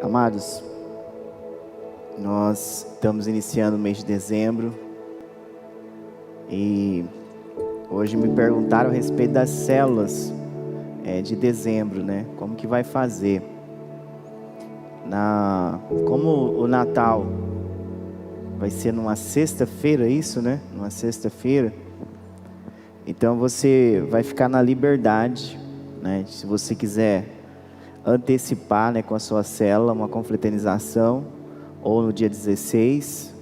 Amados, nós estamos iniciando o mês de dezembro e hoje me perguntaram a respeito das células de dezembro, né? Como que vai fazer? Como o Natal vai ser numa sexta-feira, isso, né? Numa sexta-feira. Então você vai ficar na liberdade, né? Se você quiser antecipar, né, com a sua célula, uma confraternização, ou no dia 16,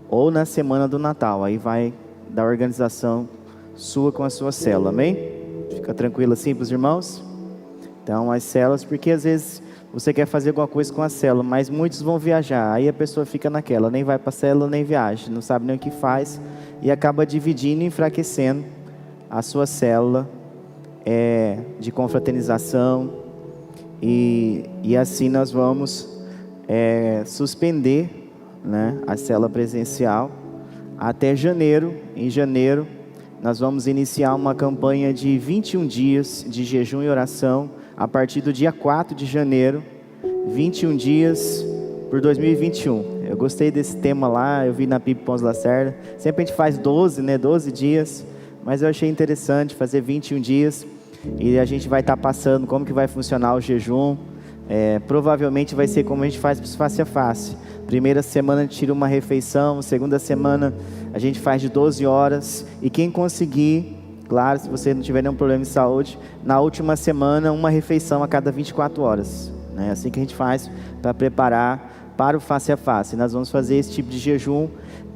ou na semana do Natal. Aí vai da organização sua com a sua célula, amém? Fica tranquilo assim para os irmãos? Então as células, porque às vezes você quer fazer alguma coisa com a célula, mas muitos vão viajar, aí a pessoa fica naquela, nem vai para a célula, nem viaja, não sabe nem o que faz, e acaba dividindo e enfraquecendo a sua célula de confraternização. E assim nós vamos suspender, né, a célula presencial até janeiro. Em janeiro nós vamos iniciar uma campanha de 21 dias de jejum e oração a partir do dia 4 de janeiro, 21 dias por 2021. Eu gostei desse tema lá, eu vi na Pipe Pons Lacerda. Sempre a gente faz 12, né, 12 dias, mas eu achei interessante fazer 21 dias. E a gente vai estar passando como que vai funcionar o jejum. Provavelmente vai ser como a gente faz face a face. Primeira semana a gente tira uma refeição, segunda semana a gente faz de 12 horas. E quem conseguir, claro, se você não tiver nenhum problema de saúde, na última semana uma refeição a cada 24 horas. É assim que a gente faz para preparar para o face a face. Nós vamos fazer esse tipo de jejum,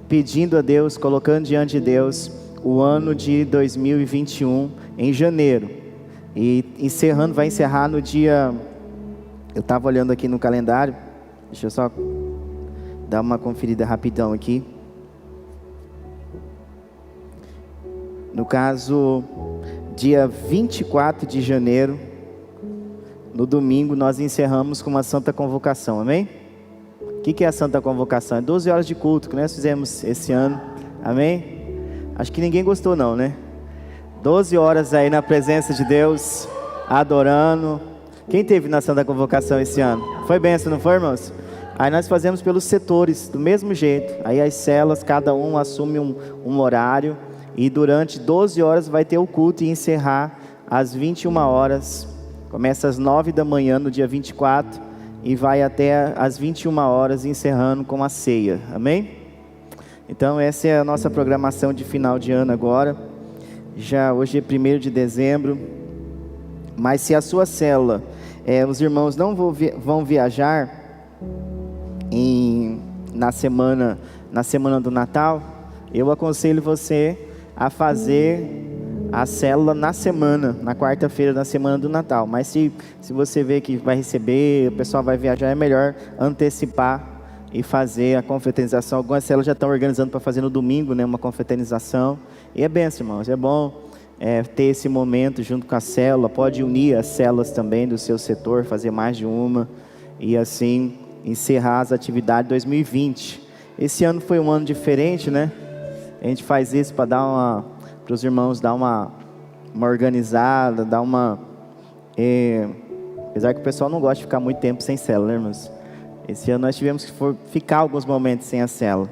pedindo a Deus, colocando diante de Deus o ano de 2021 em janeiro. E vai encerrar no dia... Eu estava olhando aqui no calendário. Deixa eu só dar uma conferida rapidão aqui. No caso, dia 24 de janeiro, no domingo, nós encerramos com uma santa convocação, amém? O que é a santa convocação? É 12 horas de culto que nós fizemos esse ano, amém? Acho que ninguém gostou não, né? 12 horas aí na presença de Deus, adorando. Quem teve na Santa Convocação esse ano? Foi benção, não foi, irmãos? Aí nós fazemos pelos setores, do mesmo jeito. Aí as células, cada um assume um horário. E durante 12 horas vai ter o culto e encerrar às 21 horas. Começa às 9 da manhã no dia 24 e vai até às 21 horas, encerrando com a ceia. Amém? Então essa é a nossa programação de final de ano agora. Já hoje é 1º de dezembro, mas se a sua célula, os irmãos não vão viajar na semana do Natal, eu aconselho você a fazer a célula na quarta-feira da semana do Natal. Mas se você vê que vai receber, o pessoal vai viajar, é melhor antecipar e fazer a confraternização. Algumas células já estão organizando para fazer no domingo, né, uma confraternização. E é benção, irmãos, é bom ter esse momento junto com a célula. Pode unir as células também do seu setor, fazer mais de uma, e assim encerrar as atividades de 2020. Esse ano foi um ano diferente, né? A gente faz isso para os irmãos dar uma organizada, apesar que o pessoal não gosta de ficar muito tempo sem célula, né, irmãos? Esse ano nós tivemos que ficar alguns momentos sem a célula.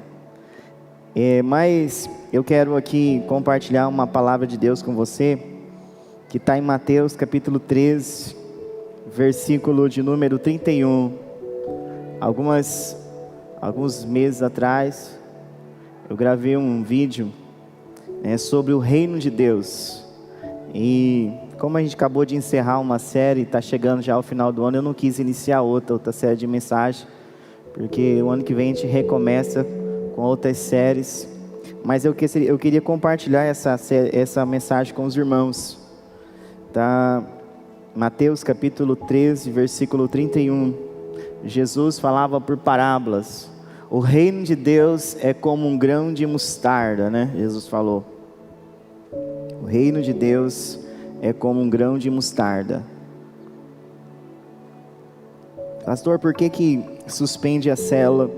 Mas eu quero aqui compartilhar uma palavra de Deus com você, que está em Mateus capítulo 13, versículo de número 31. Alguns meses atrás, eu gravei um vídeo sobre o reino de Deus. E como a gente acabou de encerrar uma série, está chegando já ao final do ano, eu não quis iniciar outra série de mensagens, porque o ano que vem a gente recomeça com outras séries. Mas eu queria compartilhar essa mensagem com os irmãos. Tá? Mateus capítulo 13, versículo 31. Jesus falava por parábolas. O reino de Deus é como um grão de mostarda, né? Jesus falou. O reino de Deus é como um grão de mostarda. Pastor, por que suspende a célula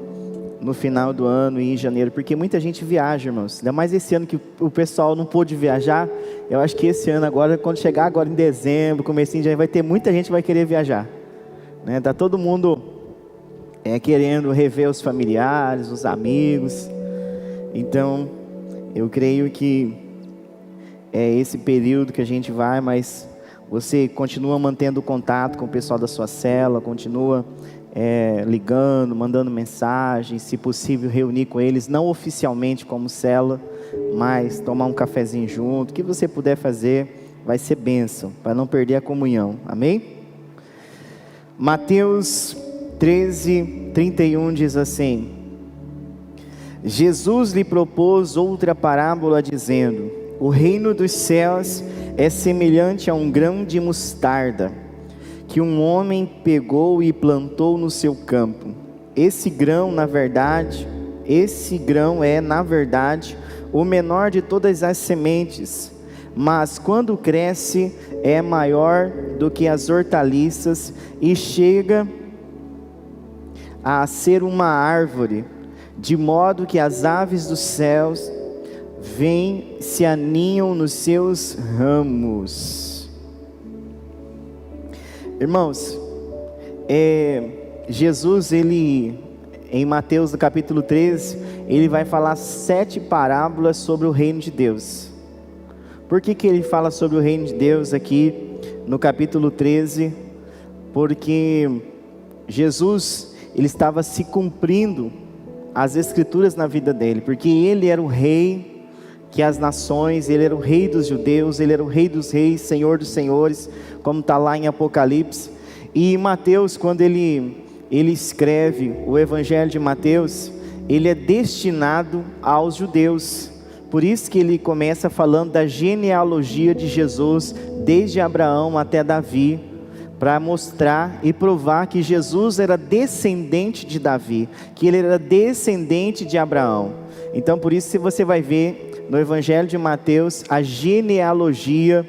no final do ano e em janeiro? Porque muita gente viaja, irmãos. Ainda mais esse ano que o pessoal não pôde viajar. Eu acho que esse ano agora, quando chegar agora em dezembro, comecinho de janeiro, vai ter muita gente que vai querer viajar, né? Tá todo mundo querendo rever os familiares, os amigos. Então, eu creio que é esse período que a gente vai, mas você continua mantendo contato com o pessoal da sua célula, continua ligando, mandando mensagens, se possível reunir com eles, não oficialmente como célula, mas tomar um cafezinho junto, o que você puder fazer, vai ser bênção, para não perder a comunhão, amém? Mateus 13:31 diz assim: Jesus lhe propôs outra parábola dizendo: o reino dos céus é semelhante a um grão de mostarda, que um homem pegou e plantou no seu campo. Esse grão é, na verdade, o menor de todas as sementes, mas quando cresce é maior do que as hortaliças e chega a ser uma árvore, de modo que as aves dos céus vêm, se aninham nos seus ramos. Irmãos, Jesus, em Mateus no capítulo 13, ele vai falar 7 parábolas sobre o reino de Deus. Por que ele fala sobre o reino de Deus aqui no capítulo 13? Porque Jesus, ele estava se cumprindo as escrituras na vida dele, porque ele era o rei que as nações, ele era o rei dos judeus, ele era o rei dos reis, senhor dos senhores, como está lá em Apocalipse. E Mateus, quando ele escreve o evangelho de Mateus, ele é destinado aos judeus. Por isso que ele começa falando da genealogia de Jesus, desde Abraão até Davi, para mostrar e provar que Jesus era descendente de Davi, que ele era descendente de Abraão. Então por isso que você vai ver no evangelho de Mateus a genealogia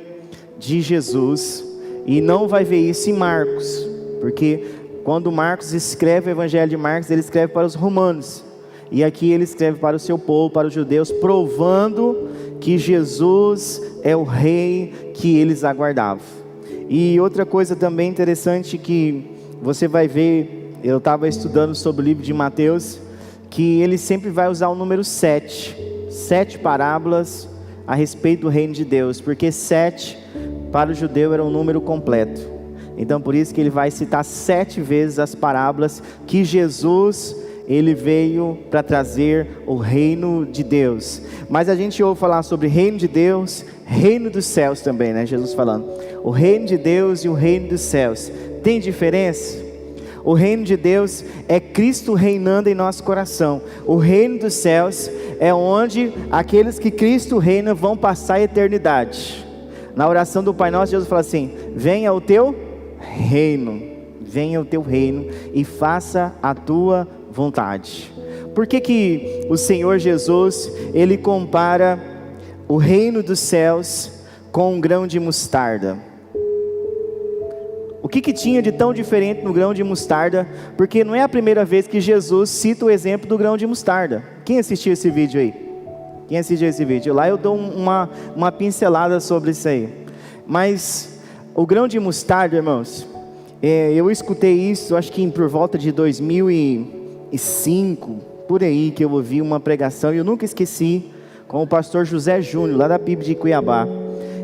de Jesus, e não vai ver isso em Marcos, porque quando Marcos escreve o evangelho de Marcos, ele escreve para os romanos, e aqui ele escreve para o seu povo, para os judeus, provando que Jesus é o rei que eles aguardavam. E outra coisa também interessante que você vai ver, eu estava estudando sobre o livro de Mateus, que ele sempre vai usar o número 7 parábolas a respeito do reino de Deus, porque 7 para o judeu era um número completo. Então por isso que ele vai citar 7 vezes as parábolas que Jesus, ele veio para trazer o reino de Deus. Mas a gente ouve falar sobre reino de Deus, reino dos céus também, né? Jesus falando, o reino de Deus e o reino dos céus, tem diferença? O reino de Deus é Cristo reinando em nosso coração. O reino dos céus é onde aqueles que Cristo reina vão passar a eternidade. Na oração do Pai Nosso, Jesus fala assim: venha o teu reino, venha o teu reino e faça a tua vontade. Por que o Senhor Jesus, ele compara o reino dos céus com um grão de mostarda? O que tinha de tão diferente no grão de mostarda? Porque não é a primeira vez que Jesus cita o exemplo do grão de mostarda. Quem assistiu esse vídeo aí? Quem assistiu esse vídeo? Lá eu dou uma pincelada sobre isso aí. Mas o grão de mostarda, irmãos, eu escutei isso, acho que por volta de 2005, por aí, que eu ouvi uma pregação, e eu nunca esqueci, com o pastor José Júnior, lá da PIB de Cuiabá.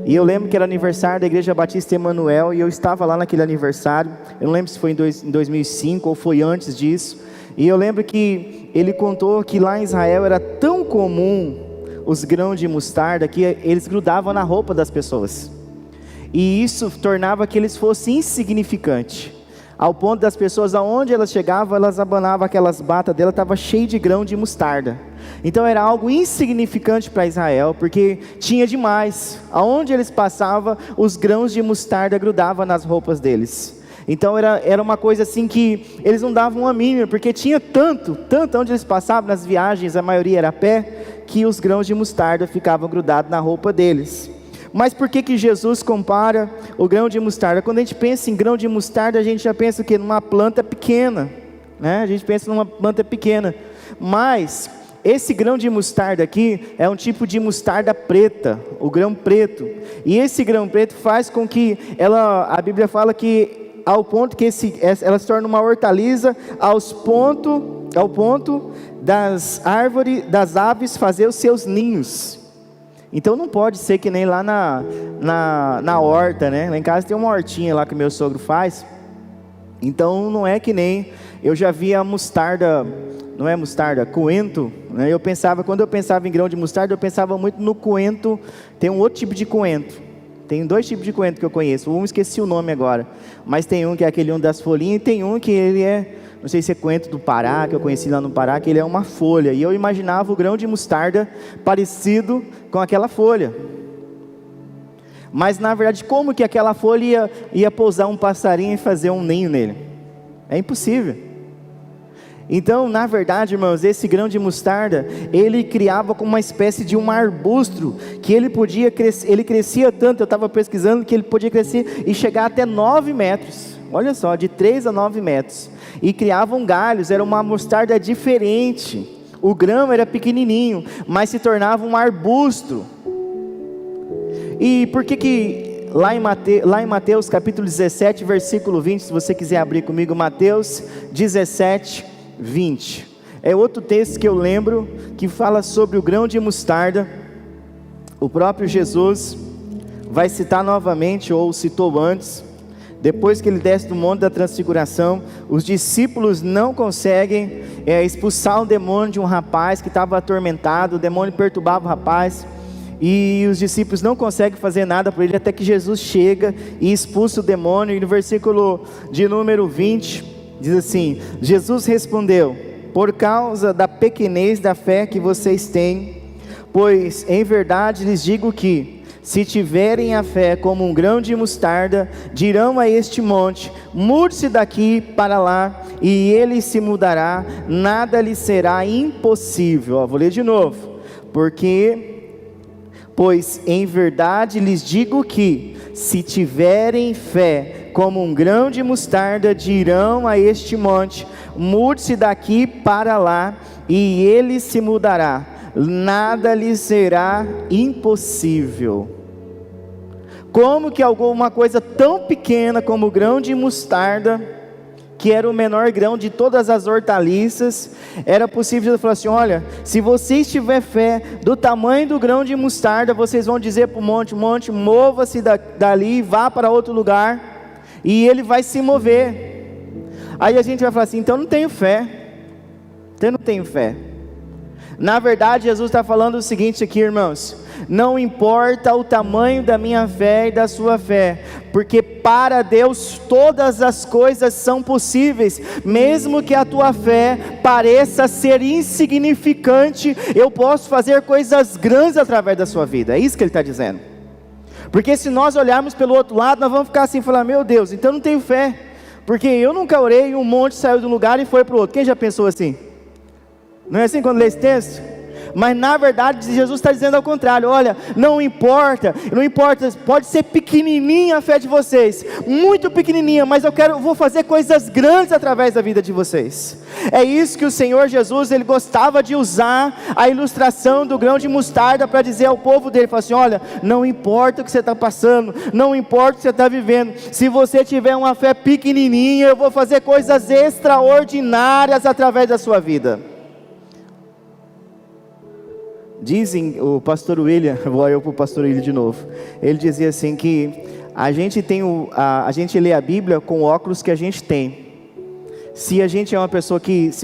E eu lembro que era aniversário da Igreja Batista Emanuel, e eu estava lá naquele aniversário. Eu não lembro se foi em 2005 ou foi antes disso. E eu lembro que ele contou que lá em Israel era tão comum os grãos de mostarda que eles grudavam na roupa das pessoas. E isso tornava que eles fossem insignificantes, ao ponto das pessoas, aonde elas chegavam, elas abanavam aquelas batas dela, estava cheio de grão de mostarda. Então era algo insignificante para Israel, porque tinha demais. Aonde eles passavam, os grãos de mostarda grudavam nas roupas deles. Então era uma coisa assim que eles não davam uma mínima, porque tinha tanto onde eles passavam, nas viagens, a maioria era a pé, que os grãos de mostarda ficavam grudados na roupa deles. Mas por que Jesus compara o grão de mostarda? Quando a gente pensa em grão de mostarda, a gente já pensa que numa planta pequena, né? A gente pensa numa planta pequena. Mas esse grão de mostarda aqui é um tipo de mostarda preta, o grão preto. E esse grão preto faz com que a Bíblia fala que ao ponto que ela se torna uma hortaliça, ao ponto das aves fazer os seus ninhos. Então não pode ser que nem lá na horta, né? Lá em casa tem uma hortinha lá que meu sogro faz. Então não é que nem, eu já vi a mostarda, não é mostarda, coentro, né? Quando eu pensava em grão de mostarda, eu pensava muito no coentro. Tem um outro tipo de coentro, tem 2 tipos de coentro que eu conheço, esqueci o nome agora, mas tem um que é aquele das folhinhas, e tem um que ele é, não sei se é coentro do Pará, que eu conheci lá no Pará, que ele é uma folha, e eu imaginava o grão de mostarda parecido com aquela folha. Mas na verdade, como que aquela folha ia pousar um passarinho e fazer um ninho nele? É impossível. Então, na verdade, irmãos, esse grão de mostarda, ele criava como uma espécie de um arbusto, que ele podia crescer, ele crescia tanto, eu estava pesquisando, que ele podia crescer e chegar até 9 metros. Olha só, de 3 a 9 metros. E criavam galhos, era uma mostarda diferente. O grão era pequenininho, mas se tornava um arbusto. E por que lá em Mateus capítulo 17, versículo 20, se você quiser abrir comigo, Mateus 17, 20. É outro texto que eu lembro, que fala sobre o grão de mostarda. O próprio Jesus vai citar novamente, ou citou antes, depois que ele desce do monte da transfiguração, os discípulos não conseguem expulsar o demônio de um rapaz que estava atormentado, o demônio perturbava o rapaz, e os discípulos não conseguem fazer nada por ele, até que Jesus chega e expulsa o demônio. E no versículo de número 20, diz assim: Jesus respondeu: por causa da pequenez da fé que vocês têm, pois em verdade lhes digo que, se tiverem a fé como um grão de mostarda, dirão a este monte: mude-se daqui para lá, e ele se mudará, nada lhe será impossível. Vou ler de novo. Pois em verdade lhes digo que, se tiverem fé como um grão de mostarda, dirão a este monte: mude-se daqui para lá, e ele se mudará, nada lhe será impossível. Como que alguma coisa tão pequena como o grão de mostarda, que era o menor grão de todas as hortaliças, era possível falar assim: olha, se vocês tiverem fé do tamanho do grão de mostarda, vocês vão dizer para o monte: mova-se dali e vá para outro lugar, e ele vai se mover. Aí a gente vai falar assim: então eu não tenho fé. Na verdade, Jesus está falando o seguinte aqui, irmãos: não importa o tamanho da minha fé e da sua fé, porque para Deus todas as coisas são possíveis. Mesmo que a tua fé pareça ser insignificante, eu posso fazer coisas grandes através da sua vida. É isso que ele está dizendo. Porque se nós olharmos pelo outro lado, nós vamos ficar assim e falar: meu Deus, então eu não tenho fé, porque eu nunca orei e um monte saiu de um lugar e foi para o outro. Quem já pensou assim? Não é assim quando lê esse texto? Mas na verdade Jesus está dizendo ao contrário: olha, não importa, pode ser pequenininha a fé de vocês, muito pequenininha, mas eu vou fazer coisas grandes através da vida de vocês. É isso que o Senhor Jesus, ele gostava de usar a ilustração do grão de mostarda para dizer ao povo dele, falar assim: olha, não importa o que você está passando, não importa o que você está vivendo, se você tiver uma fé pequenininha, eu vou fazer coisas extraordinárias através da sua vida. Dizem, o pastor William, vou eu para o pastor William de novo, ele dizia assim que a gente lê a Bíblia com o óculos que a gente tem. Se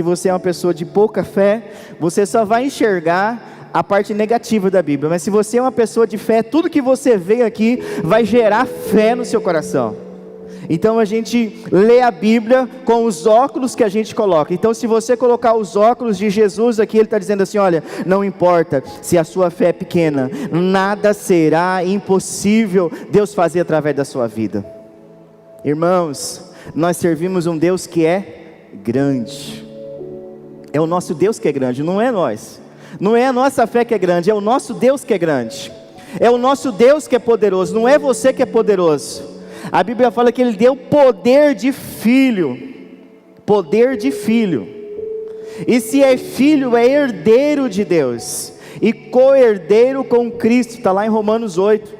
você é uma pessoa de pouca fé, você só vai enxergar a parte negativa da Bíblia. Mas se você é uma pessoa de fé, tudo que você vê aqui vai gerar fé no seu coração. Então a gente lê a Bíblia com os óculos que a gente coloca. Então se você colocar os óculos de Jesus aqui, ele está dizendo assim: olha, não importa se a sua fé é pequena, nada será impossível Deus fazer através da sua vida. Irmãos, nós servimos um Deus que é grande. É o nosso Deus que é grande, não é nós. Não é a nossa fé que é grande, é o nosso Deus que é grande. É o nosso Deus que é poderoso, não é você que é poderoso. A Bíblia fala que ele deu poder de filho. E se é filho, é herdeiro de Deus, e co-herdeiro com Cristo. Está lá em Romanos 8.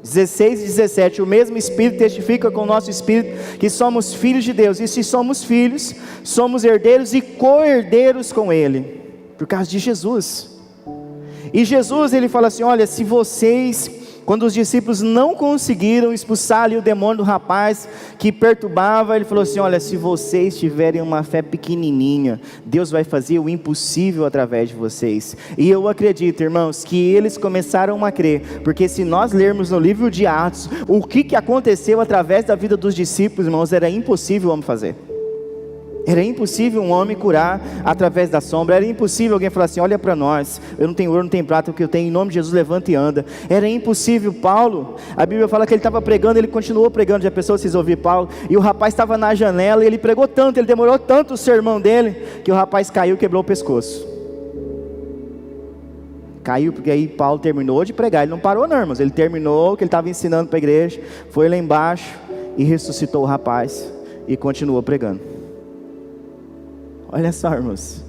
16 e 17, o mesmo Espírito testifica com o nosso Espírito que somos filhos de Deus, e se somos filhos, somos herdeiros e co-herdeiros com Ele, por causa de Jesus. E Jesus, Ele fala assim, olha, se vocês, quando os discípulos não conseguiram expulsar ali o demônio do rapaz que perturbava, Ele falou assim, olha, se vocês tiverem uma fé pequenininha, Deus vai fazer o impossível através de vocês. E eu acredito, irmãos, que eles começaram a crer, porque se nós lermos no livro de Atos, o que aconteceu através da vida dos discípulos, irmãos, era impossível o homem fazer. Era impossível um homem curar através da sombra. Era impossível alguém falar assim, olha para nós, eu não tenho ouro, não tenho prata, o que eu tenho, em nome de Jesus, levanta e anda. Era impossível. Paulo, a Bíblia fala que ele estava pregando, ele continuou pregando. Já pensou vocês ouviram Paulo? E o rapaz estava na janela, e ele pregou tanto, ele demorou tanto o sermão dele, que o rapaz caiu e quebrou o pescoço. Caiu porque aí Paulo terminou de pregar. Ele não parou não, irmãos, ele terminou o que ele estava ensinando para a igreja, foi lá embaixo e ressuscitou o rapaz e continuou pregando. Olha só, irmãos,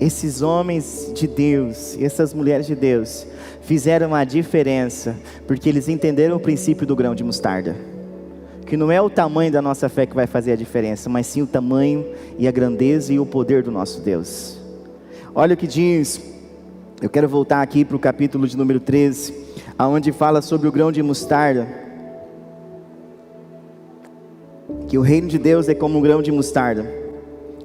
esses homens de Deus, essas mulheres de Deus, fizeram a diferença, porque eles entenderam o princípio do grão de mostarda, que não é o tamanho da nossa fé que vai fazer a diferença, mas sim o tamanho e a grandeza e o poder do nosso Deus. Olha o que diz, eu quero voltar aqui para o capítulo de número 13, onde fala sobre o grão de mostarda, que o reino de Deus é como um grão de mostarda.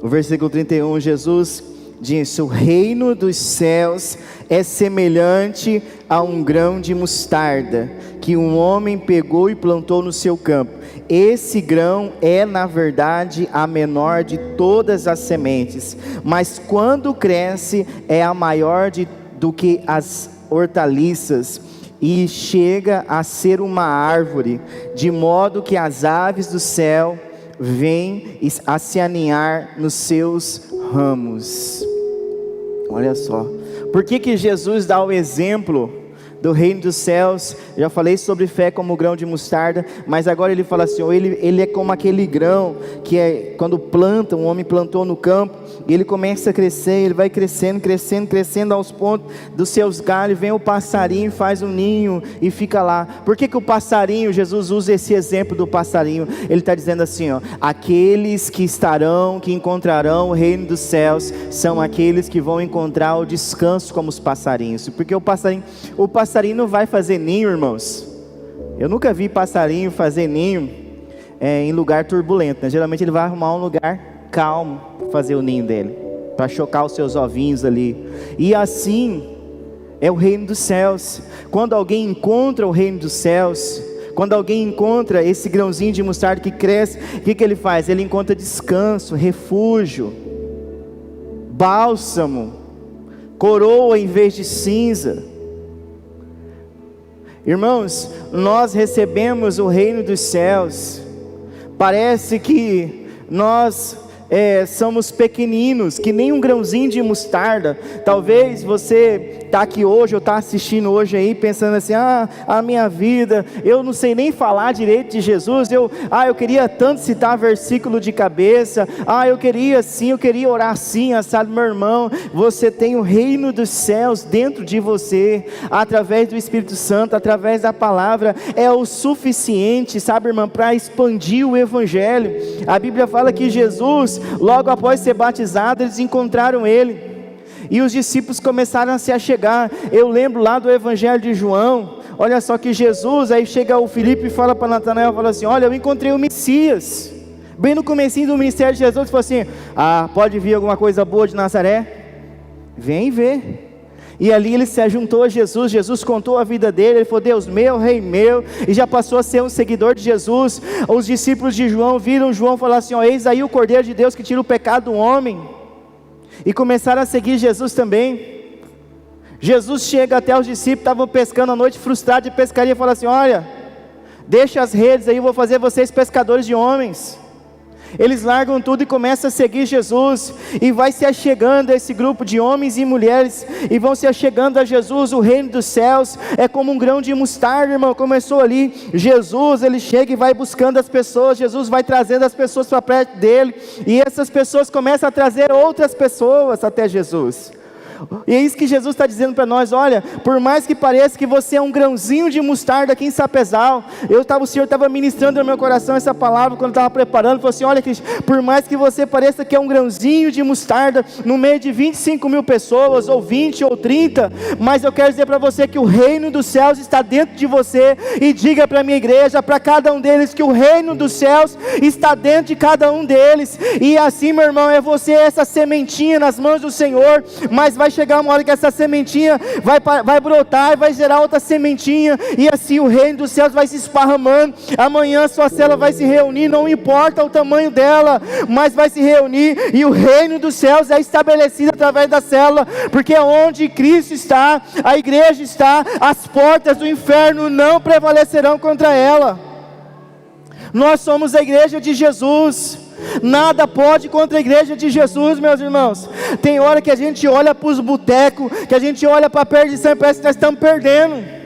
O versículo 31, Jesus diz, o reino dos céus é semelhante a um grão de mostarda, que um homem pegou e plantou no seu campo. Esse grão é na verdade a menor de todas as sementes, mas quando cresce é a maior do que as hortaliças, e chega a ser uma árvore, de modo que as aves do céu vêm a se aninhar nos seus ramos. Olha só, por que Jesus dá o exemplo do reino dos céus? Eu já falei sobre fé como o grão de mostarda, mas agora ele fala assim, ele é como aquele grão, que é quando planta, um homem plantou no campo, e ele começa a crescer, ele vai crescendo, crescendo, crescendo, aos pontos dos seus galhos, vem o passarinho, faz um ninho e fica lá. Por que o passarinho, Jesus usa esse exemplo do passarinho? Ele está dizendo assim, ó, aqueles que encontrarão o reino dos céus, são aqueles que vão encontrar o descanso como os passarinhos, porque o passarinho não vai fazer ninho, irmãos. Eu nunca vi passarinho fazer ninho em lugar turbulento, né? Geralmente ele vai arrumar um lugar calmo para fazer o ninho dele, para chocar os seus ovinhos ali. E assim é o reino dos céus. Quando alguém encontra o reino dos céus, quando alguém encontra esse grãozinho de mostarda que cresce, o que ele faz? Ele encontra descanso, refúgio, bálsamo, coroa em vez de cinza. Irmãos, nós recebemos o reino dos céus. Parece que nós somos pequeninos, que nem um grãozinho de mostarda. Talvez você está aqui hoje, ou está assistindo hoje aí, pensando assim, a minha vida, eu não sei nem falar direito de Jesus, eu queria tanto citar versículo de cabeça, eu queria orar assim, sabe? Meu irmão, você tem o reino dos céus dentro de você, através do Espírito Santo, através da palavra, é o suficiente, sabe, irmão, para expandir o Evangelho. A Bíblia fala que Jesus, logo após ser batizado, eles encontraram Ele, e os discípulos começaram a se achegar. Eu lembro lá do Evangelho de João, olha só que Jesus, aí chega o Filipe e fala para Natanael, fala assim, olha, eu encontrei o Messias, bem no comecinho do ministério de Jesus. Ele falou assim, pode vir alguma coisa boa de Nazaré? Vem ver. E ali ele se juntou a Jesus, Jesus contou a vida dele, ele falou, Deus meu, Rei meu, e já passou a ser um seguidor de Jesus. Os discípulos de João viram João falar assim, eis aí o Cordeiro de Deus que tira o pecado do homem, e começaram a seguir Jesus também. Jesus chega até os discípulos, estavam pescando à noite, frustrados de pescaria, e fala assim, olha, deixa as redes aí, eu vou fazer vocês pescadores de homens. Eles largam tudo e começam a seguir Jesus, e vai se achegando a esse grupo de homens e mulheres, e vão se achegando a Jesus. O reino dos céus é como um grão de mostarda, irmão. Começou ali, Jesus, ele chega e vai buscando as pessoas, Jesus vai trazendo as pessoas para perto dele, e essas pessoas começam a trazer outras pessoas até Jesus. E é isso que Jesus está dizendo para nós: olha, por mais que pareça que você é um grãozinho de mostarda aqui em Sapezal, o Senhor estava ministrando no meu coração essa palavra quando estava preparando, falou assim: olha, Cristo, por mais que você pareça que é um grãozinho de mostarda no meio de 25 mil pessoas, ou 20 ou 30, mas eu quero dizer para você que o reino dos céus está dentro de você. E diga para a minha igreja, para cada um deles, que o reino dos céus está dentro de cada um deles. E assim, meu irmão, é você essa sementinha nas mãos do Senhor, mas vai chegar uma hora que essa sementinha vai brotar e vai gerar outra sementinha, e assim o reino dos céus vai se esparramando. Amanhã sua célula vai se reunir, não importa o tamanho dela, mas vai se reunir, e o reino dos céus é estabelecido através da célula, porque onde Cristo está, a igreja está, as portas do inferno não prevalecerão contra ela. Nós somos a igreja de Jesus. Nada pode contra a igreja de Jesus, meus irmãos. Tem hora que a gente olha para os botecos, que a gente olha para a perdição e parece que nós estamos perdendo.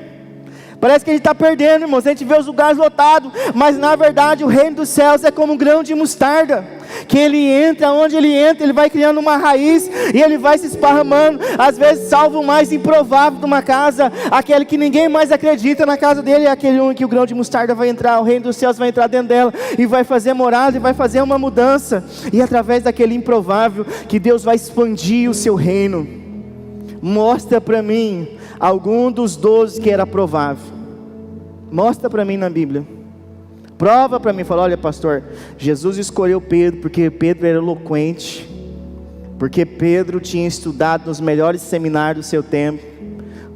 Parece que a gente está perdendo, irmãos. A gente vê os lugares lotados, mas na verdade o reino dos céus é como um grão de mostarda, que ele entra, onde ele entra, ele vai criando uma raiz, e ele vai se esparramando. Às vezes salva o mais improvável de uma casa, aquele que ninguém mais acredita na casa dele, é aquele um que o grão de mostarda vai entrar, o reino dos céus vai entrar dentro dela, e vai fazer morada, e vai fazer uma mudança, e através daquele improvável, que Deus vai expandir o seu reino. Mostra para mim algum dos 12 que era provável. Mostra para mim na Bíblia. Prova para mim. Fala: olha, pastor, Jesus escolheu Pedro porque Pedro era eloquente, porque Pedro tinha estudado nos melhores seminários do seu tempo,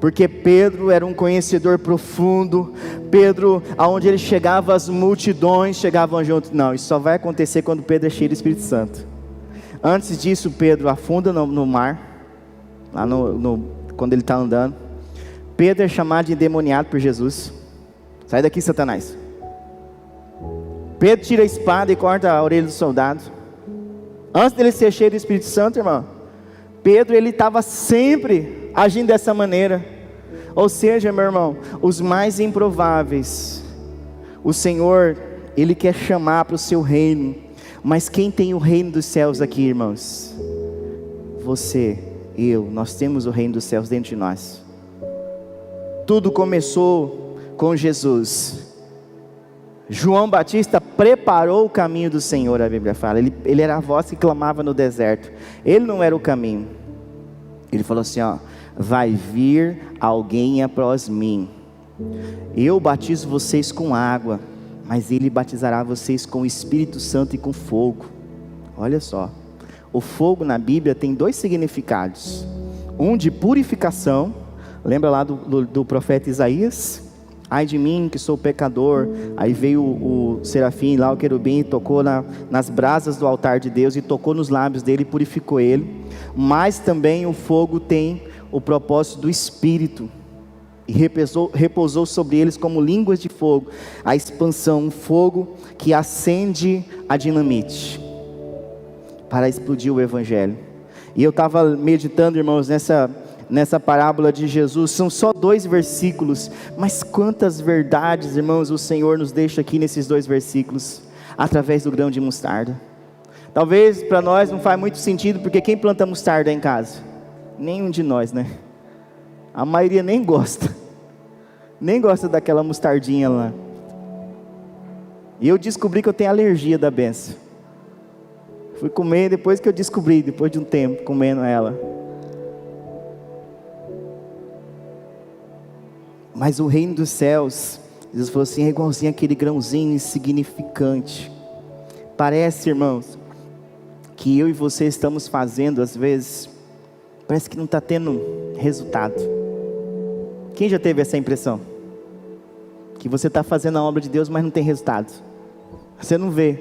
porque Pedro era um conhecedor profundo. Pedro, aonde ele chegava, as multidões chegavam junto. Não, isso só vai acontecer quando Pedro é cheio do Espírito Santo. Antes disso, Pedro afunda no mar, lá quando ele está andando. Pedro é chamado de endemoniado por Jesus. Sai daqui, Satanás. Pedro tira a espada e corta a orelha do soldado. Antes dele ser cheio do Espírito Santo, irmão, Pedro, ele estava sempre agindo dessa maneira. Ou seja, meu irmão, os mais improváveis, o Senhor, Ele quer chamar para o seu reino. Mas quem tem o reino dos céus aqui, irmãos? Você, eu, nós temos o reino dos céus dentro de nós. Tudo começou com Jesus. João Batista preparou o caminho do Senhor, a Bíblia fala. Ele era a voz que clamava no deserto. Ele não era o caminho. Ele falou assim: ó, vai vir alguém após mim. Eu batizo vocês com água, mas Ele batizará vocês com o Espírito Santo e com fogo. Olha só, o fogo na Bíblia tem 2 significados. Um de purificação. Lembra lá do profeta Isaías? Ai de mim que sou pecador. Aí veio o serafim lá, o querubim, tocou nas brasas do altar de Deus, e tocou nos lábios dele e purificou ele. Mas também o fogo tem o propósito do Espírito, e repousou sobre eles como línguas de fogo. A expansão, um fogo que acende a dinamite para explodir o Evangelho. E eu estava meditando, irmãos, nessa parábola de Jesus. São só 2 versículos, mas quantas verdades, irmãos, o Senhor nos deixa aqui nesses 2 versículos, através do grão de mostarda. Talvez para nós não faz muito sentido, porque quem planta mostarda em casa? Nenhum de nós, né? A maioria nem gosta daquela mostardinha lá. E eu descobri que eu tenho alergia da benção. Fui comer depois que eu descobri, depois de um tempo comendo ela. Mas o reino dos céus, Jesus falou assim, é igualzinho aquele grãozinho insignificante. Parece, irmãos, que eu e você estamos fazendo, às vezes, parece que não está tendo resultado. Quem já teve essa impressão? Que você está fazendo a obra de Deus, mas não tem resultado. Você não vê.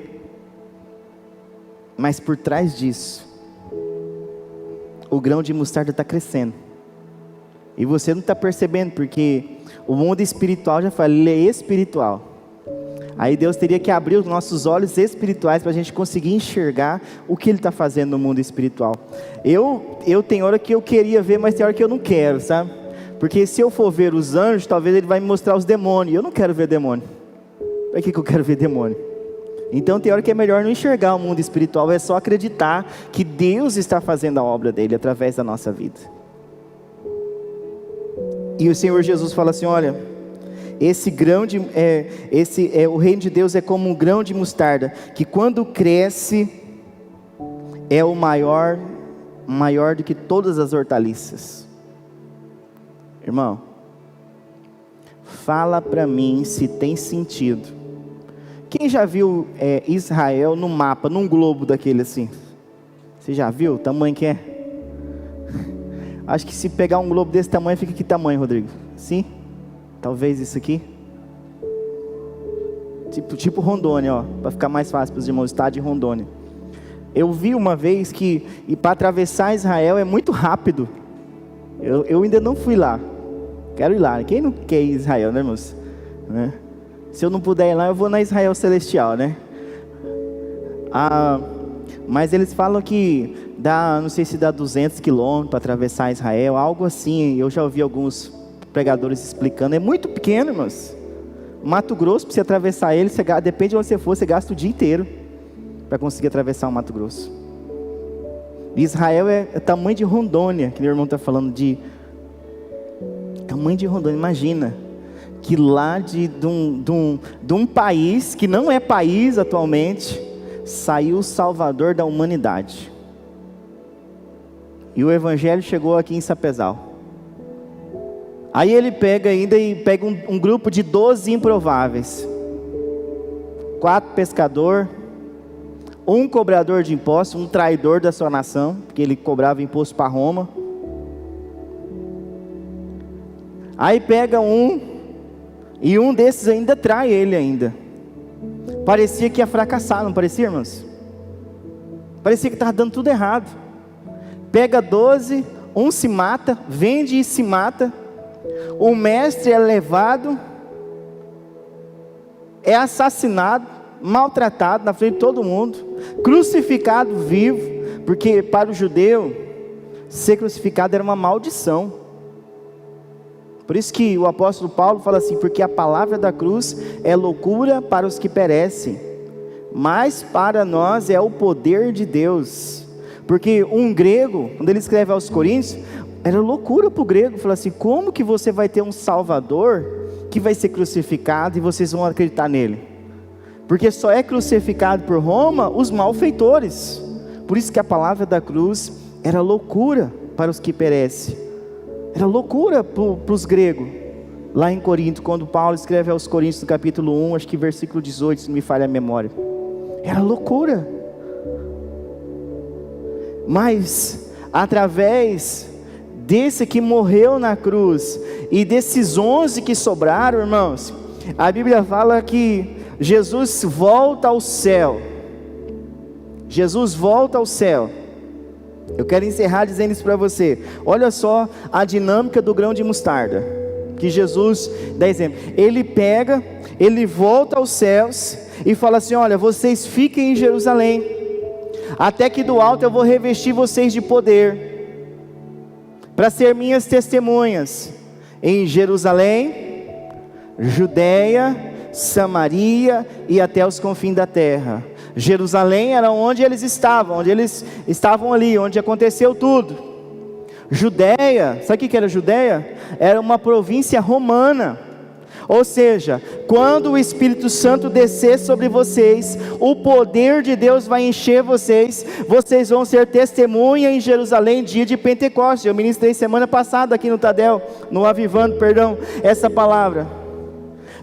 Mas por trás disso, o grão de mostarda está crescendo. E você não está percebendo, porque o mundo espiritual, já falei, ele é espiritual. Aí Deus teria que abrir os nossos olhos espirituais para a gente conseguir enxergar o que Ele está fazendo no mundo espiritual. Eu tenho hora que eu queria ver, mas tem hora que eu não quero, sabe? Porque se eu for ver os anjos, talvez Ele vai me mostrar os demônios. Eu não quero ver demônio. Para que eu quero ver demônio? Então tem hora que é melhor não enxergar o mundo espiritual, é só acreditar que Deus está fazendo a obra dele através da nossa vida. E o Senhor Jesus fala assim: olha, o reino de Deus é como um grão de mostarda, que quando cresce é o maior do que todas as hortaliças. Irmão, fala para mim se tem sentido. Quem já viu Israel no mapa, num globo daquele assim? Você já viu o tamanho que é? Acho que se pegar um globo desse tamanho, fica que tamanho, Rodrigo? Sim? Talvez isso aqui? Tipo Rondônia, ó, para ficar mais fácil para os irmãos, estado de Rondônia. Eu vi uma vez que para atravessar Israel é muito rápido. Eu ainda não fui lá. Quero ir lá. Quem não quer ir a Israel, né, irmãos? Né? Se eu não puder ir lá, eu vou na Israel Celestial, né? Mas eles falam que dá, não sei se dá 200 quilômetros para atravessar Israel, algo assim. Eu já ouvi alguns pregadores explicando. É muito pequeno, irmãos. Mato Grosso, para você atravessar ele, depende de onde você for, você gasta o dia inteiro para conseguir atravessar o Mato Grosso. Israel é tamanho de Rondônia, que meu irmão está falando de tamanho de Rondônia. Imagina que lá de um país que não é país atualmente, saiu o Salvador da humanidade. E o Evangelho chegou aqui em Sapezal. Aí ele pega um grupo de 12 improváveis, 4 pescadores, um cobrador de impostos, um traidor da sua nação, porque ele cobrava imposto para Roma. Aí pega e um desses ainda trai ele ainda. Parecia que ia fracassar, não parecia, irmãos? Parecia que estava dando tudo errado. Pega 12, um se mata, vende e se mata. O mestre é levado, é assassinado, maltratado na frente de todo mundo, crucificado vivo, porque para o judeu, ser crucificado era uma maldição. Por isso que o apóstolo Paulo fala assim: porque a palavra da cruz é loucura para os que perecem, mas para nós é o poder de Deus. Porque um grego, quando ele escreve aos Coríntios, era loucura para o grego. Fala assim: como que você vai ter um Salvador que vai ser crucificado e vocês vão acreditar nele? Porque só é crucificado por Roma os malfeitores. Por isso que a palavra da cruz era loucura para os que perecem. Era loucura para os gregos. Lá em Corinto, quando Paulo escreve aos Coríntios no capítulo 1, acho que versículo 18, se não me falha a memória. Era loucura. Mas através desse que morreu na cruz e desses 11 que sobraram, irmãos, a Bíblia fala que Jesus volta ao céu. Jesus volta ao céu. Eu quero encerrar dizendo isso para você. Olha só a dinâmica do grão de mostarda, que Jesus dá exemplo. Ele volta aos céus e fala assim: olha, vocês fiquem em Jerusalém, até que do alto eu vou revestir vocês de poder, para ser minhas testemunhas em Jerusalém, Judeia, Samaria e até os confins da terra. Jerusalém era onde eles estavam ali, onde aconteceu tudo. Judeia, sabe o que era Judeia? Era uma província romana. Ou seja, quando o Espírito Santo descer sobre vocês, o poder de Deus vai encher vocês. Vocês vão ser testemunha em Jerusalém, dia de Pentecostes. Eu ministrei semana passada aqui no Tadel, no Avivando, essa palavra.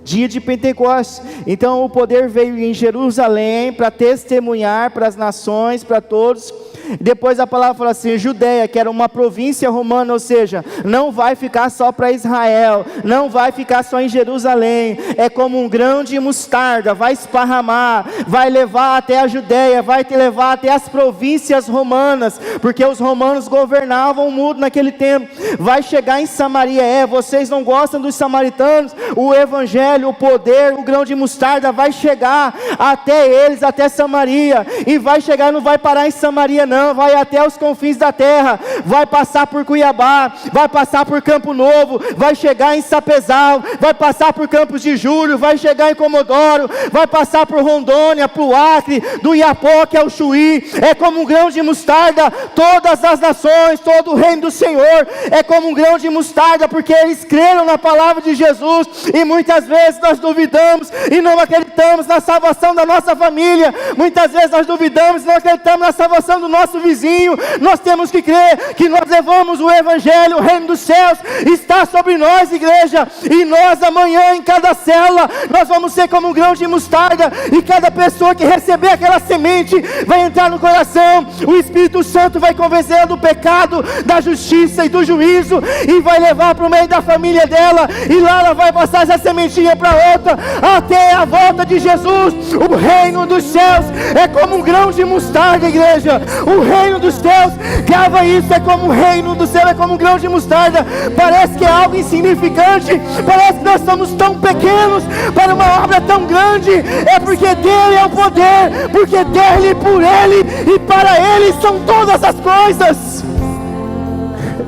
Dia de Pentecostes. Então o poder veio em Jerusalém para testemunhar para as nações, para todos. Depois a palavra fala assim: Judeia, que era uma província romana, ou seja, não vai ficar só para Israel, não vai ficar só em Jerusalém, é como um grão de mostarda, vai esparramar, vai levar até a Judeia, vai te levar até as províncias romanas, porque os romanos governavam o mundo naquele tempo. Vai chegar em Samaria. Vocês não gostam dos samaritanos? O evangelho evangelho, o poder, o grão de mostarda vai chegar até eles, até Samaria, e vai chegar, não vai parar em Samaria não, vai até os confins da terra, vai passar por Cuiabá, vai passar por Campo Novo, vai chegar em Sapezal, vai passar por Campos de Julho, vai chegar em Comodoro, vai passar por Rondônia, para o Acre, do Iapó, que é o Chuí. É como um grão de mostarda, todas as nações, todo o reino do Senhor é como um grão de mostarda, porque eles creram na palavra de Jesus, e muitas vezes nós duvidamos e não acreditamos na salvação da nossa família, muitas vezes nós duvidamos e não acreditamos na salvação do nosso vizinho. Nós temos que crer que nós levamos o evangelho, o reino dos céus está sobre nós, igreja, e nós amanhã em cada célula, nós vamos ser como um grão de mostarda, e cada pessoa que receber aquela semente vai entrar no coração, o Espírito Santo vai convencer do pecado, da justiça e do juízo, e vai levar para o meio da família dela, e lá ela vai passar essa sementinha para outra, até a volta de Jesus. O reino dos céus é como um grão de mostarda, igreja, o reino dos céus, grava isso, é como o reino do céu, é como um grão de mostarda. Parece que é algo insignificante, parece que nós somos tão pequenos para uma obra tão grande, é porque dele é o poder, porque dele, por ele e para ele são todas as coisas.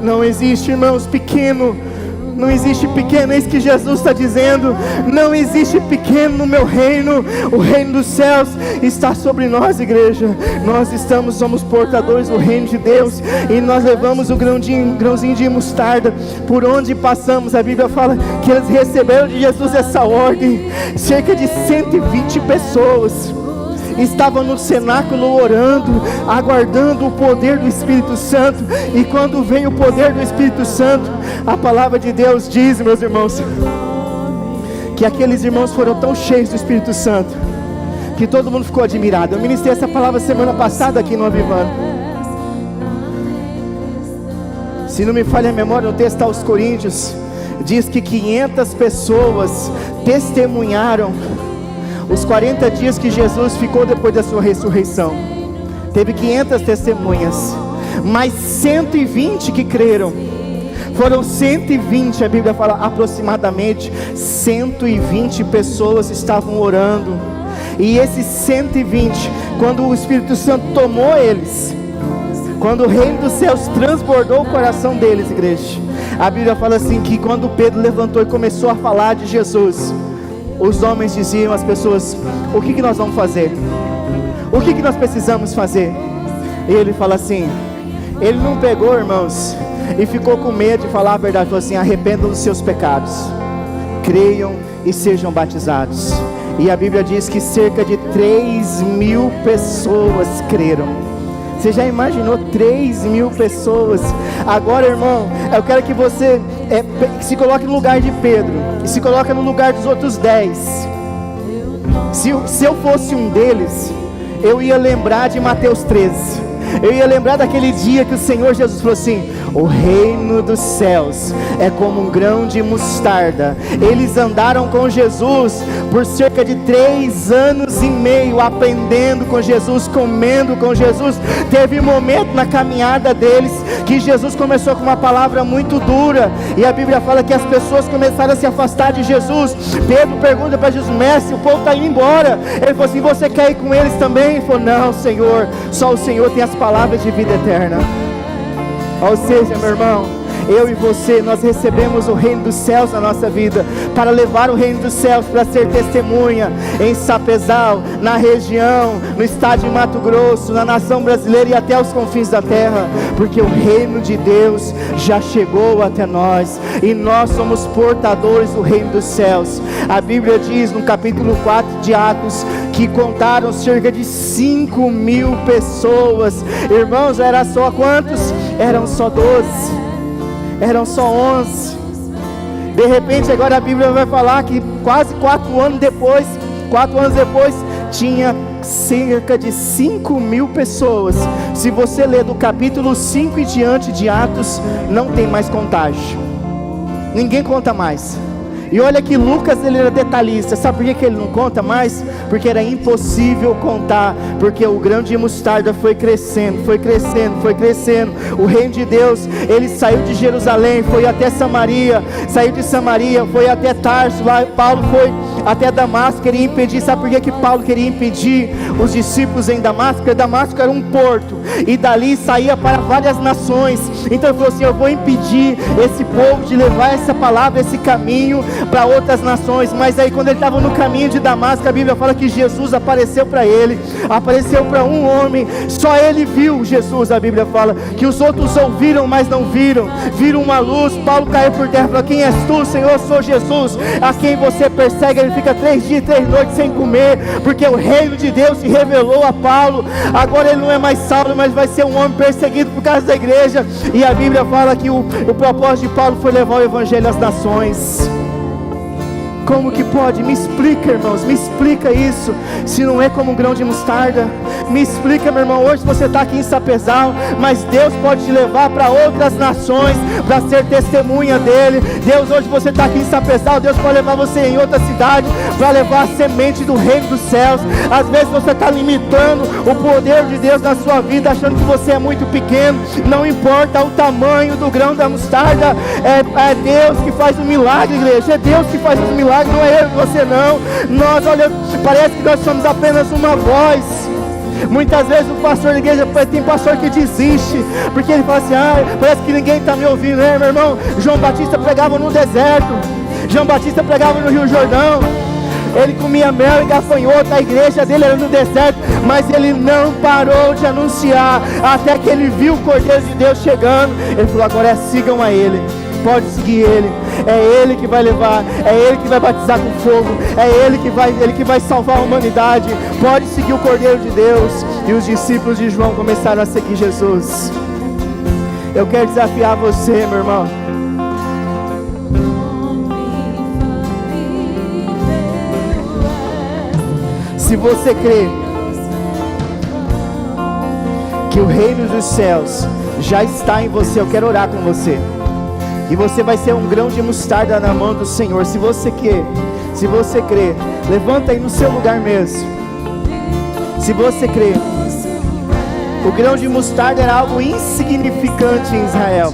Não existe, irmãos, pequeno, não existe pequeno, é isso que Jesus está dizendo, não existe pequeno no meu reino, o reino dos céus está sobre nós, igreja, nós somos portadores do reino de Deus, e nós levamos o grãozinho de mostarda, por onde passamos. A Bíblia fala que eles receberam de Jesus essa ordem, cerca de 120 pessoas estavam no cenáculo orando, aguardando o poder do Espírito Santo, e quando vem o poder do Espírito Santo, a palavra de Deus diz, meus irmãos, que aqueles irmãos foram tão cheios do Espírito Santo, que todo mundo ficou admirado. Eu ministrei essa palavra semana passada aqui no Avivando. Se não me falha a memória, no texto aos Coríntios, diz que 500 pessoas testemunharam os 40 dias que Jesus ficou depois da sua ressurreição. Teve 500 testemunhas, mas 120 que creram. Foram 120, a Bíblia fala aproximadamente 120 pessoas estavam orando. E esses 120, quando o Espírito Santo tomou eles, quando o reino dos céus transbordou o coração deles, igreja, a Bíblia fala assim, que quando Pedro levantou e começou a falar de Jesus, os homens diziam às pessoas: o que nós vamos fazer? O que nós precisamos fazer? E ele fala assim, ele não pegou, irmãos, e ficou com medo de falar a verdade. Falou assim: arrependam dos seus pecados, creiam e sejam batizados. E a Bíblia diz que cerca de 3.000 pessoas creram. Você já imaginou 3.000 pessoas? Agora, irmão, eu quero que você se coloque no lugar de Pedro, e se coloque no lugar dos outros 10. Se eu fosse um deles, eu ia lembrar de Mateus 13. Eu ia lembrar daquele dia que o Senhor Jesus falou assim: o reino dos céus é como um grão de mostarda. Eles andaram com Jesus por cerca de 3 anos e meio, aprendendo com Jesus, comendo com Jesus. Teve um momento na caminhada deles que Jesus começou com uma palavra muito dura, e a Bíblia fala que as pessoas começaram a se afastar de Jesus. Pedro pergunta para Jesus: mestre, o povo está indo embora. Ele falou assim: você quer ir com eles também? Ele falou: não, Senhor, só o Senhor tem as palavras de vida eterna. Ou seja, meu irmão, eu e você, nós recebemos o reino dos céus na nossa vida, para levar o reino dos céus, para ser testemunha em Sapezal, na região, no estado de Mato Grosso, na nação brasileira e até os confins da terra, porque o reino de Deus já chegou até nós, e nós somos portadores do reino dos céus. A Bíblia diz no capítulo 4 de Atos, que contaram cerca de 5.000 pessoas. Irmãos, era só quantos? Eram só 12. Eram só 11. De repente agora a Bíblia vai falar que quase 4 anos depois, tinha cerca de 5.000 pessoas. Se você ler do capítulo 5 e diante de Atos, não tem mais contagem. Ninguém conta mais. E olha que Lucas, ele era detalhista. Sabe por que ele não conta mais? Porque era impossível contar. Porque o grão de mostarda foi crescendo, foi crescendo, foi crescendo. O reino de Deus, ele saiu de Jerusalém, foi até Samaria. Saiu de Samaria, foi até Tarso. Lá Paulo foi até Damasco, queria impedir. Sabe por que Paulo queria impedir os discípulos em Damasco? Porque Damasco era um porto, e dali saía para várias nações. Então ele falou assim: eu vou impedir esse povo de levar essa palavra, esse caminho para outras nações. Mas aí quando ele estava no caminho de Damasco, a Bíblia fala que Jesus apareceu para ele, apareceu para um homem, só ele viu Jesus. A Bíblia fala que os outros ouviram, mas não viram, viram uma luz. Paulo caiu por terra e falou: quem és tu, Senhor? Eu sou Jesus, a quem você persegue. Ele fica 3 dias e 3 noites sem comer, porque o reino de Deus se revelou a Paulo. Agora ele não é mais Saulo, mas vai ser um homem perseguido por causa da igreja. E a Bíblia fala que o propósito de Paulo foi levar o evangelho às nações. Como que pode? Me explica, irmãos, me explica isso, se não é como um grão de mostarda. Me explica, meu irmão. Hoje você está aqui em Sapezal, mas Deus pode te levar para outras nações, para ser testemunha dele. Deus, hoje você está aqui em Sapezal, Deus pode levar você em outra cidade, para levar a semente do reino dos céus. Às vezes você está limitando o poder de Deus na sua vida, achando que você é muito pequeno. Não importa o tamanho do grão da mostarda, é Deus que faz o milagre, igreja. É Deus que faz o milagre. Não é eu e você não. Nós, olha, parece que nós somos apenas uma voz. Muitas vezes o pastor da igreja, tem pastor que desiste, porque ele fala assim: parece que ninguém está me ouvindo, né, meu irmão? João Batista pregava no deserto, João Batista pregava no Rio Jordão, ele comia mel e gafanhoto, a igreja dele era no deserto, mas ele não parou de anunciar, até que ele viu o Cordeiro de Deus chegando. Ele falou: agora sigam a ele, pode seguir ele, é ele que vai levar, é ele que vai batizar com fogo, é ele que vai salvar a humanidade. Pode seguir o Cordeiro de Deus. E os discípulos de João começaram a seguir Jesus. Eu quero desafiar você, meu irmão. Se você crê que o reino dos céus já está em você, eu quero orar com você. E você vai ser um grão de mostarda na mão do Senhor. Se você crê, levanta aí no seu lugar mesmo. Se você crê, o grão de mostarda era algo insignificante em Israel.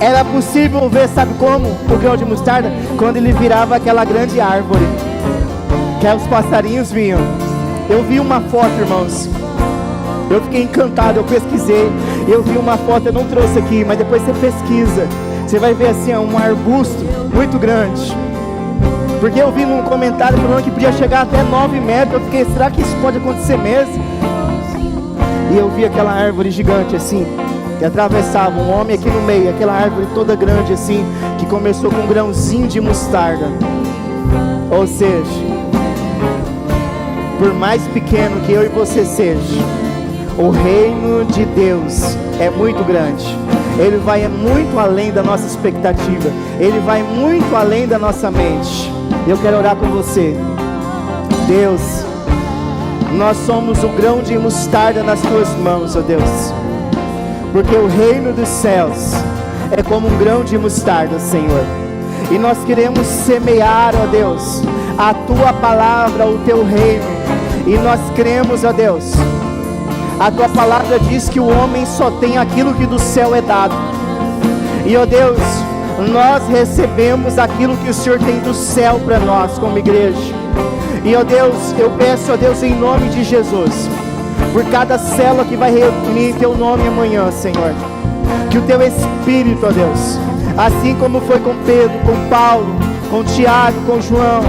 Era possível ver, sabe como? O grão de mostarda, quando ele virava aquela grande árvore, que os passarinhos vinham. Eu vi uma foto, irmãos. Eu fiquei encantado, eu pesquisei, eu vi uma foto, eu não trouxe aqui, mas depois você pesquisa, você vai ver assim, um arbusto muito grande. Porque eu vi num comentário falando que podia chegar até 9 metros, eu fiquei: será que isso pode acontecer mesmo? E eu vi aquela árvore gigante assim, que atravessava um homem aqui no meio, aquela árvore toda grande assim, que começou com um grãozinho de mostarda. Ou seja, por mais pequeno que eu e você seja, o reino de Deus é muito grande. Ele vai muito além da nossa expectativa. Ele vai muito além da nossa mente. Eu quero orar com você. Deus, nós somos o grão de mostarda nas tuas mãos, ó Deus. Porque o reino dos céus é como um grão de mostarda, Senhor. E nós queremos semear, ó Deus, a tua palavra, o teu reino. E nós cremos, ó Deus, a tua palavra diz que o homem só tem aquilo que do céu é dado. E, ó Deus, nós recebemos aquilo que o Senhor tem do céu para nós como igreja. E, ó Deus, eu peço, ó Deus, em nome de Jesus, por cada célula que vai reunir em teu nome amanhã, Senhor, que o teu Espírito, ó Deus, assim como foi com Pedro, com Paulo, com Tiago, com João,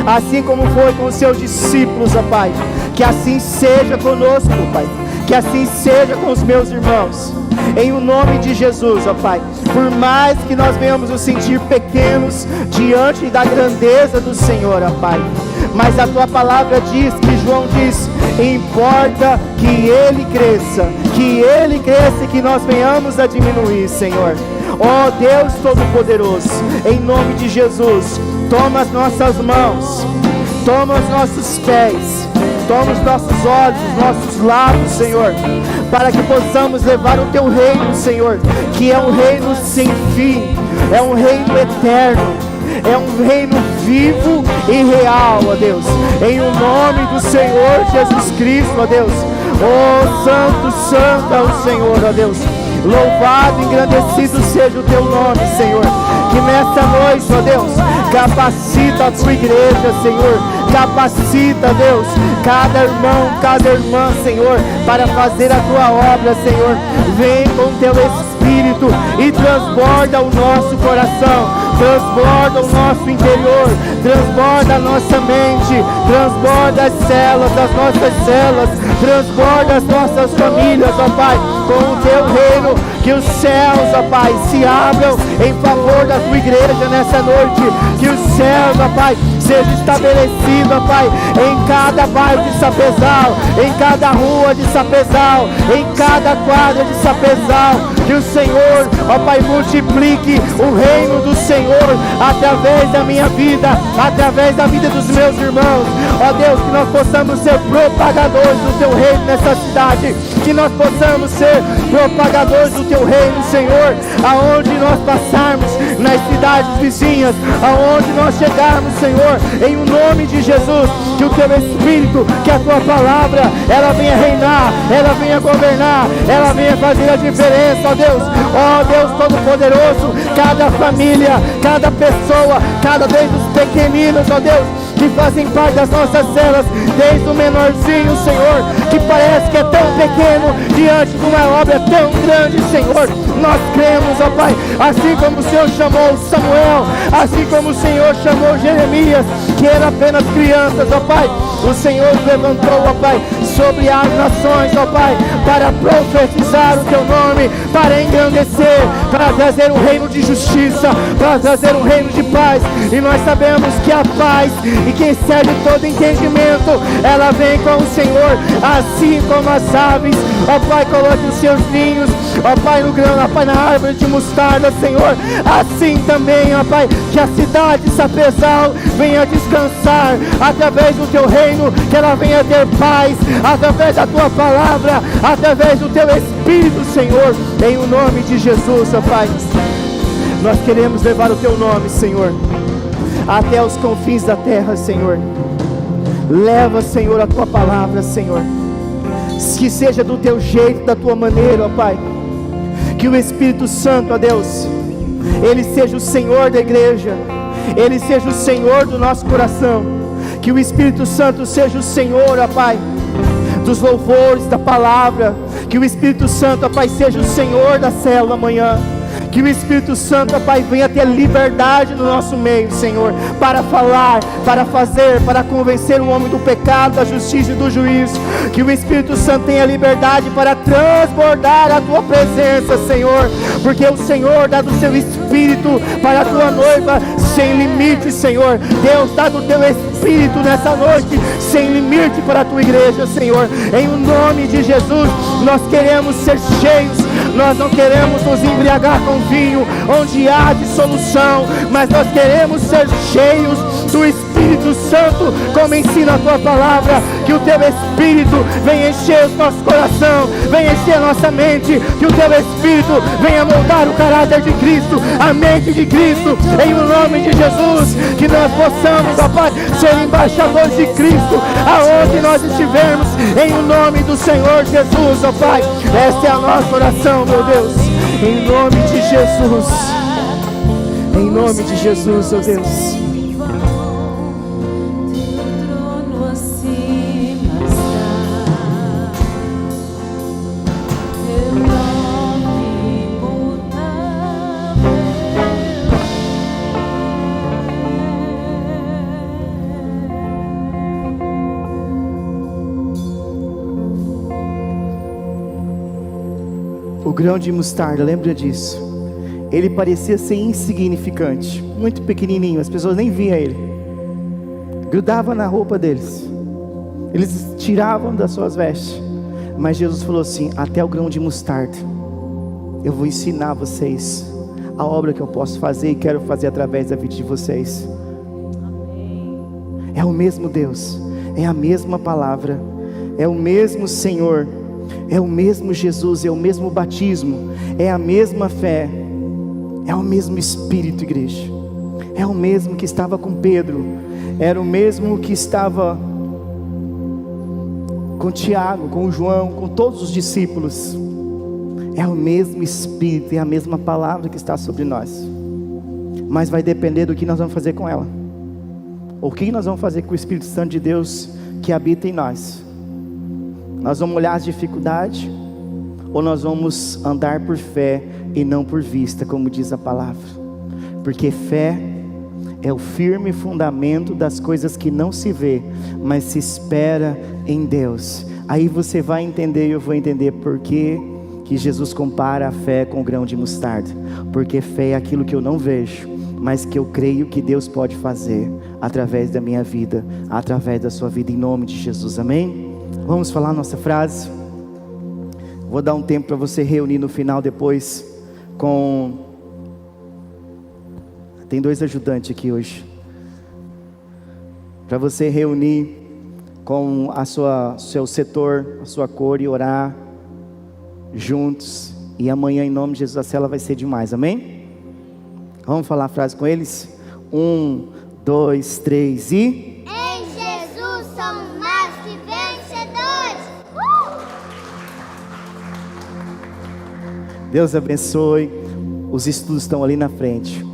assim como foi com os seus discípulos, ó Pai, que assim seja conosco, Pai, que assim seja com os meus irmãos, em o nome de Jesus, ó Pai. Por mais que nós venhamos nos sentir pequenos diante da grandeza do Senhor, ó Pai, mas a tua palavra diz, que João diz: importa que Ele cresça e que nós venhamos a diminuir, Senhor. Ó Deus Todo-Poderoso, em nome de Jesus, toma as nossas mãos, toma os nossos pés, toma os nossos olhos, os nossos lábios, Senhor, para que possamos levar o teu reino, Senhor, que é um reino sem fim, é um reino eterno, é um reino vivo e real, ó Deus, em o nome do Senhor Jesus Cristo, ó Deus. Oh, santo, santo é o Senhor, ó Deus. Louvado, engrandecido seja o teu nome, Senhor. Que nesta noite, ó Deus, capacita a tua igreja, Senhor. Capacita, Deus, cada irmão, cada irmã, Senhor, para fazer a tua obra, Senhor. Vem com teu Espírito e transborda o nosso coração, transborda o nosso interior, transborda a nossa mente, transborda as células, as nossas células, transborda as nossas famílias, ó Pai, com o teu reino. Que os céus, ó Pai, se abram em favor da tua igreja nessa noite. Que os céus, ó Pai, seja estabelecido, ó Pai, em cada bairro de Sapezal, em cada rua de Sapezal, em cada quadra de Sapezal. Que o Senhor, ó Pai, multiplique o reino do Senhor através da minha vida, através da vida dos meus irmãos. Ó Deus, que nós possamos ser propagadores do teu reino nessa cidade. Que nós possamos ser propagadores do teu reino, Senhor, aonde nós passarmos, nas cidades vizinhas, aonde nós chegarmos, Senhor, em o nome de Jesus. Que o teu Espírito, que a tua palavra, ela venha reinar, ela venha governar, ela venha fazer a diferença, ó Deus. Ó Deus Todo-Poderoso, cada família, cada pessoa, cada vez os pequeninos, ó Deus, que fazem parte das nossas células, desde o menorzinho, Senhor, que parece que é tão pequeno diante de uma obra tão grande, Senhor. Nós cremos, ó Pai, assim como o Senhor chamou Samuel, assim como o Senhor chamou Jeremias, que eram apenas crianças, ó Pai, o Senhor levantou, ó Pai, sobre as nações, ó Pai, para profetizar o teu nome, para engrandecer, para trazer um reino de justiça, para trazer um reino de paz. E nós sabemos que a paz, e que excede todo entendimento, ela vem com o Senhor, assim como as aves, ó Pai, coloque os seus ninhos, ó Pai, no grão, ó Pai, na árvore de mostarda, Senhor. Assim também, ó Pai, que a cidade de Sapezal venha descansar através do teu reino, que ela venha ter paz através da tua palavra, através do teu Espírito, Senhor, em o nome de Jesus, ó Pai. Nós queremos levar o teu nome, Senhor, até os confins da terra, Senhor. Leva, Senhor, a tua palavra, Senhor, que seja do teu jeito, da tua maneira, ó Pai. Que o Espírito Santo, ó Deus, ele seja o Senhor da igreja, ele seja o Senhor do nosso coração. Que o Espírito Santo seja o Senhor, ó Pai, dos louvores, da palavra. Que o Espírito Santo, ó Pai, seja o Senhor da célula amanhã. Que o Espírito Santo, ó Pai, venha ter liberdade no nosso meio, Senhor, para falar, para fazer, para convencer o homem do pecado, da justiça e do juízo. Que o Espírito Santo tenha liberdade para transbordar a tua presença, Senhor, porque o Senhor dá do seu Espírito para a tua noiva sem limite, Senhor. Deus, dá do teu Espírito nessa noite sem limite para a tua igreja, Senhor. Em o nome de Jesus, nós queremos ser cheios. Nós não queremos nos embriagar com vinho onde há dissolução, mas nós queremos ser cheios do Espírito Santo, como ensina a tua palavra. Que o teu Espírito venha encher o nosso coração, venha encher a nossa mente. Que o teu Espírito venha moldar o caráter de Cristo, a mente de Cristo, em o nome de Jesus. Que nós possamos, ó Pai, ser embaixadores de Cristo aonde nós estivermos, em o nome do Senhor Jesus, ó Pai. Esta é a nossa oração, meu Deus, em nome de Jesus, em nome de Jesus, ó Deus. O grão de mostarda, lembra disso? Ele parecia ser insignificante, muito pequenininho, as pessoas nem viam ele. Grudava na roupa deles, eles tiravam das suas vestes. Mas Jesus falou assim: até o grão de mostarda, eu vou ensinar vocês a obra que eu posso fazer e quero fazer através da vida de vocês. É o mesmo Deus, é a mesma palavra, é o mesmo Senhor, é o mesmo Jesus, é o mesmo batismo, é a mesma fé, É o mesmo Espírito, igreja. É o mesmo que estava com Pedro. Era o mesmo que estava com Tiago, com João, com todos os discípulos. É o mesmo Espírito, é a mesma palavra que está sobre nós. Mas vai depender do que nós vamos fazer com ela. O que nós vamos fazer com o Espírito Santo de Deus que habita em nós? Nós vamos olhar as dificuldades, ou nós vamos andar por fé e não por vista, como diz a palavra? Porque fé é o firme fundamento das coisas que não se vê, mas se espera em Deus. Aí você vai entender, e eu vou entender por que Jesus compara a fé com o grão de mostarda. Porque fé é aquilo que eu não vejo, mas que eu creio que Deus pode fazer através da minha vida, através da sua vida, em nome de Jesus, amém? Vamos falar a nossa frase. Vou dar um tempo para você reunir no final depois tem 2 ajudantes aqui hoje, para você reunir com seu setor, a sua cor, e orar juntos. E amanhã, em nome de Jesus, a cela vai ser demais, amém? Vamos falar a frase com eles? 1, 2, 3 e... Em Jesus somos mais que vencedores. Deus abençoe. Os estudos estão ali na frente.